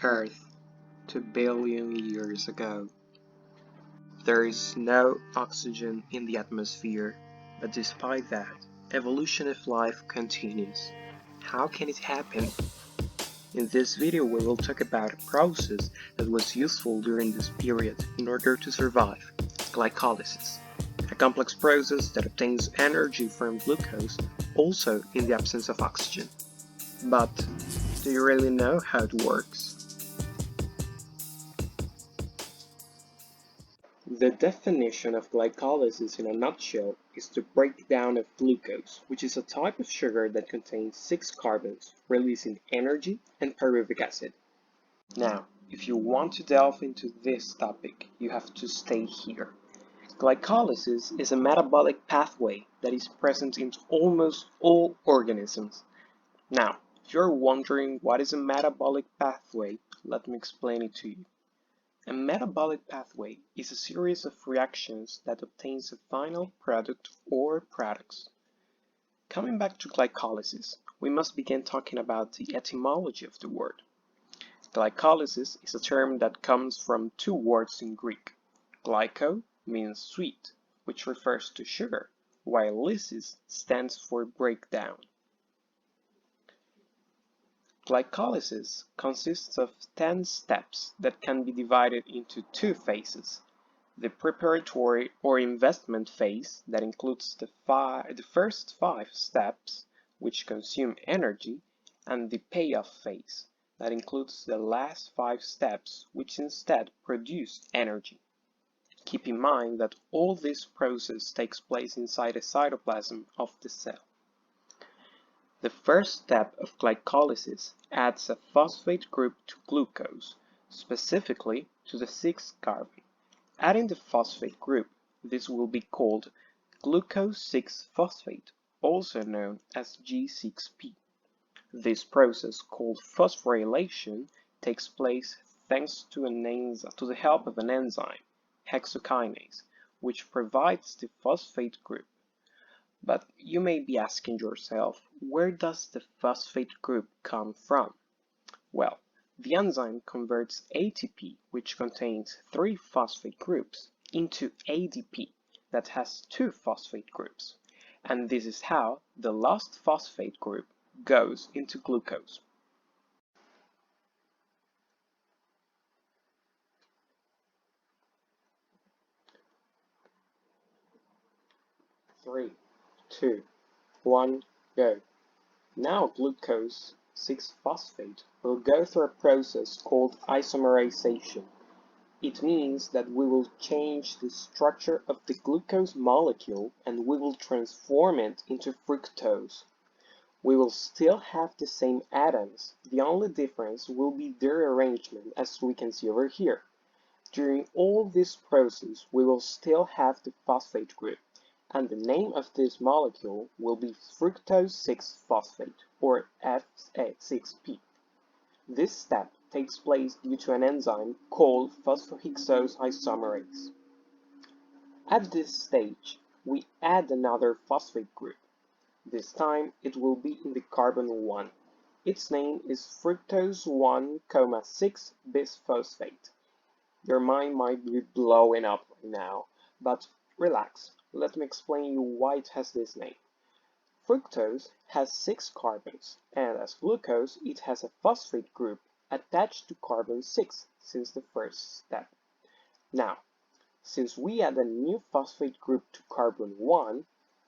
Earth 2 billion years ago. There is no oxygen in the atmosphere, but despite that, evolution of life continues. How can it happen? In this video we will talk about a process that was useful during this period in order to survive, glycolysis, a complex process that obtains energy from glucose, also in the absence of oxygen. But do you really know how it works? The definition of glycolysis in a nutshell is the breakdown of glucose, which is a type of sugar that contains 6 carbons, releasing energy and pyruvic acid. Now, if you want to delve into this topic, you have to stay here. Glycolysis is a metabolic pathway that is present in almost all organisms. Now, if you're wondering what is a metabolic pathway, let me explain it to you. A metabolic pathway is a series of reactions that obtains a final product or products. Coming back to glycolysis, we must begin talking about the etymology of the word. Glycolysis is a term that comes from 2 words in Greek. Glyco means sweet, which refers to sugar, while lysis stands for breakdown. Glycolysis consists of 10 steps that can be divided into 2 phases. The preparatory or investment phase that includes the first 5 steps, which consume energy, and the payoff phase that includes the last 5 steps, which instead produce energy. Keep in mind that all this process takes place inside the cytoplasm of the cell. The first step of glycolysis adds a phosphate group to glucose, specifically to the 6th carbon. Adding the phosphate group, this will be called glucose 6-phosphate, also known as G6P. This process, called phosphorylation, takes place thanks to the help of an enzyme, hexokinase, which provides the phosphate group. But you may be asking yourself, where does the phosphate group come from? Well, the enzyme converts ATP, which contains 3 phosphate groups, into ADP, that has 2 phosphate groups. And this is how the lost phosphate group goes into glucose. Three, 2, 1, go. Now glucose 6-phosphate will go through a process called isomerization. It means that we will change the structure of the glucose molecule and we will transform it into fructose. We will still have the same atoms, the only difference will be their arrangement, as we can see over here. During all this process we will still have the phosphate group, and the name of this molecule will be fructose 6-phosphate, or F6P. This step takes place due to an enzyme called phosphohexose isomerase. At this stage, we add another phosphate group. This time it will be in the carbon 1. Its name is fructose 1,6 bisphosphate. Your mind might be blowing up right now, but relax. Let me explain you why it has this name. Fructose has 6 carbons, and as glucose, it has a phosphate group attached to carbon 6 since the first step. Now, since we add a new phosphate group to carbon 1,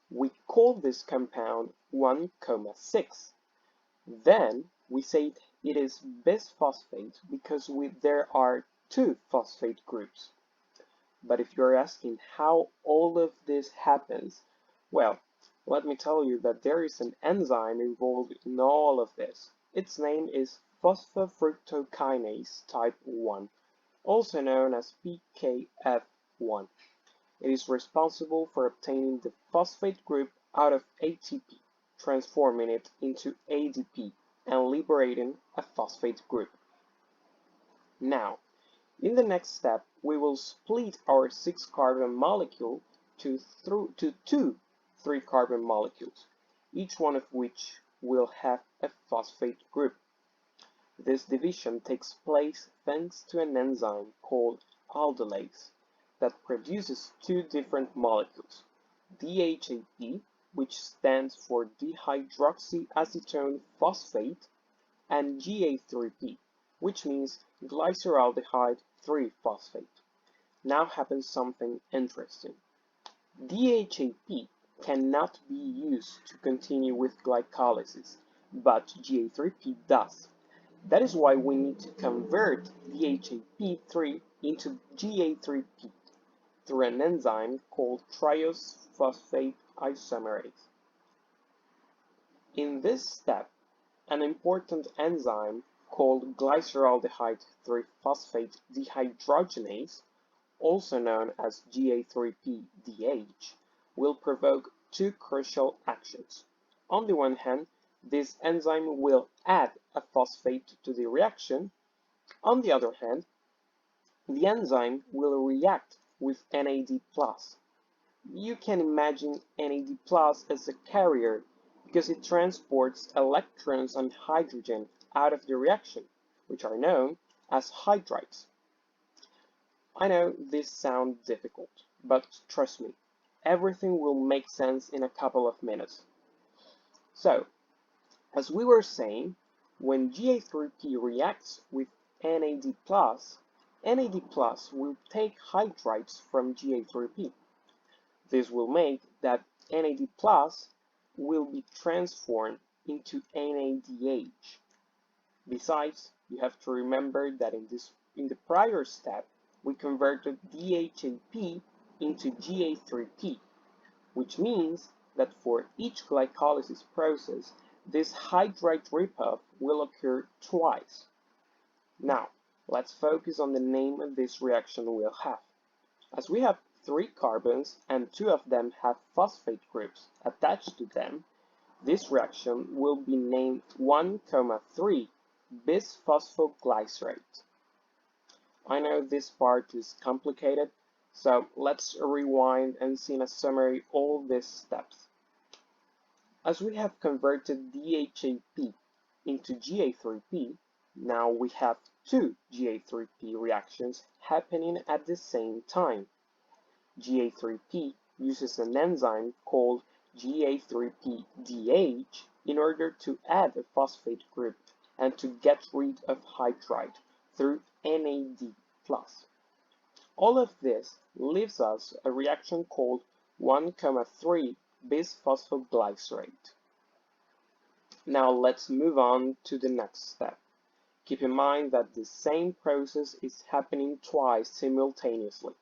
we call this compound 1,6. Then we say it is bisphosphate because there are 2 phosphate groups. But if you're asking how all of this happens, well, let me tell you that there is an enzyme involved in all of this. Its name is phosphofructokinase type 1, also known as PKF1. It is responsible for obtaining the phosphate group out of ATP, transforming it into ADP, and liberating a phosphate group. Now, in the next step, we will split our 6-carbon molecule to 2 3-carbon molecules, each one of which will have a phosphate group. This division takes place thanks to an enzyme called aldolase that produces two different molecules, DHAP, which stands for dihydroxyacetone phosphate, and GA3P, which means glyceraldehyde 3-phosphate. Now happens something interesting. DHAP cannot be used to continue with glycolysis, but GA3P does. That is why we need to convert DHAP3 into GA3P through an enzyme called triose phosphate isomerase. In this step, an important enzyme called glyceraldehyde 3-phosphate dehydrogenase, also known as GA3P-DH, will provoke two crucial actions. On the one hand, this enzyme will add a phosphate to the reaction. On the other hand, the enzyme will react with NAD+. You can imagine NAD+ as a carrier because it transports electrons and hydrogen out of the reaction, which are known as hydrides. I know this sounds difficult, but trust me, everything will make sense in a couple of minutes. So, as we were saying, when GA3P reacts with NAD+, NAD+ will take hydrides from GA3P. This will make that NAD+ will be transformed into NADH. Besides, you have to remember that in the prior step, we converted DHAP into GA3P, which means that for each glycolysis process, this hydride ripoff will occur twice. Now, let's focus on the name this reaction will have. As we have 3 carbons and 2 of them have phosphate groups attached to them, this reaction will be named 1,3 bisphosphoglycerate. I know this part is complicated, so let's rewind and see in a summary all these steps. As we have converted DHAP into GA3P, now we have 2 GA3P reactions happening at the same time. GA3P uses an enzyme called GA3P-DH in order to add a phosphate group and to get rid of hydride through NAD+. All of this leaves us a reaction called 1,3 bisphosphoglycerate. Now let's move on to the next step. Keep in mind that the same process is happening twice simultaneously.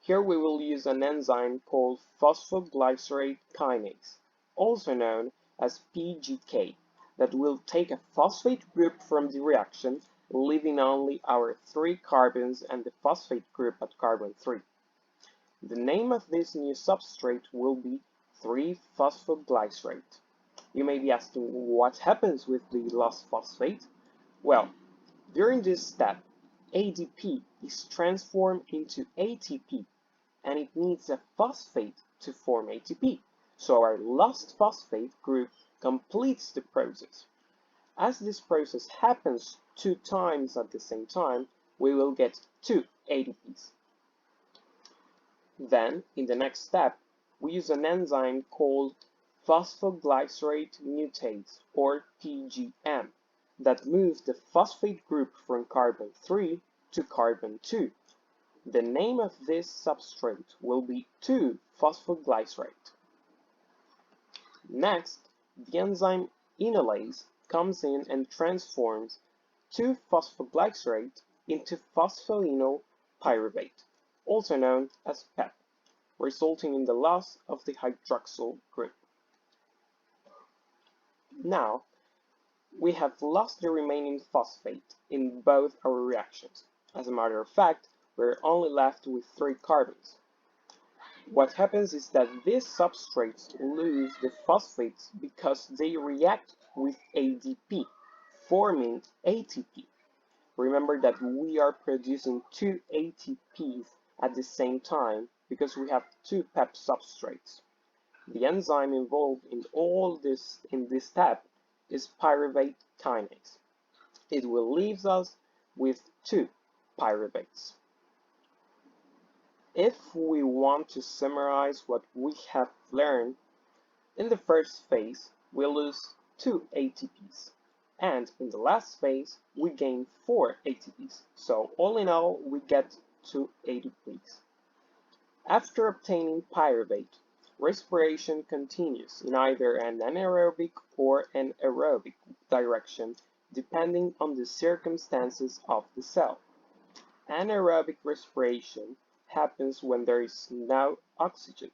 Here we will use an enzyme called phosphoglycerate kinase, also known as PGK, that will take a phosphate group from the reaction, leaving only our 3 carbons and the phosphate group at carbon 3. The name of this new substrate will be 3-phosphoglycerate. You may be asking what happens with the lost phosphate? Well, during this step, ADP is transformed into ATP, and it needs a phosphate to form ATP, so our lost phosphate group completes the process. As this process happens 2 times at the same time, we will get 2 ADPs. Then, in the next step, we use an enzyme called phosphoglycerate mutase, or PGM, that moves the phosphate group from carbon 3 to carbon 2. The name of this substrate will be 2-phosphoglycerate. Next, the enzyme enolase comes in and transforms 2-phosphoglycerate into phosphoenol pyruvate, also known as PEP, resulting in the loss of the hydroxyl group. Now, we have lost the remaining phosphate in both our reactions. As a matter of fact, we're only left with 3 carbons. What happens is that these substrates lose the phosphates because they react with ADP, forming ATP. Remember that we are producing 2 ATPs at the same time because we have 2 PEP substrates. The enzyme involved in all this in this step is pyruvate kinase. it will leave us with 2 pyruvates. If we want to summarize what we have learned, in the first phase we lose 2 ATPs, and in the last phase we gain 4 ATPs, so all in all we get 2 ATPs. After obtaining pyruvate, respiration continues in either an anaerobic or an aerobic direction depending on the circumstances of the cell. Anaerobic respiration happens when there is no oxygen,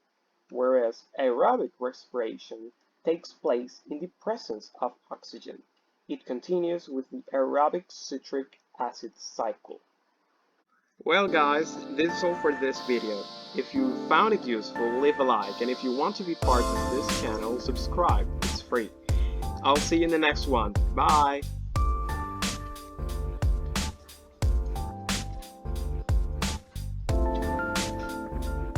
whereas aerobic respiration takes place in the presence of oxygen. It continues with the aerobic citric acid cycle. Well guys, this is all for this video. If you found it useful, leave a like, and if you want to be part of this channel, subscribe. It's free. I'll see you in the next one. Bye!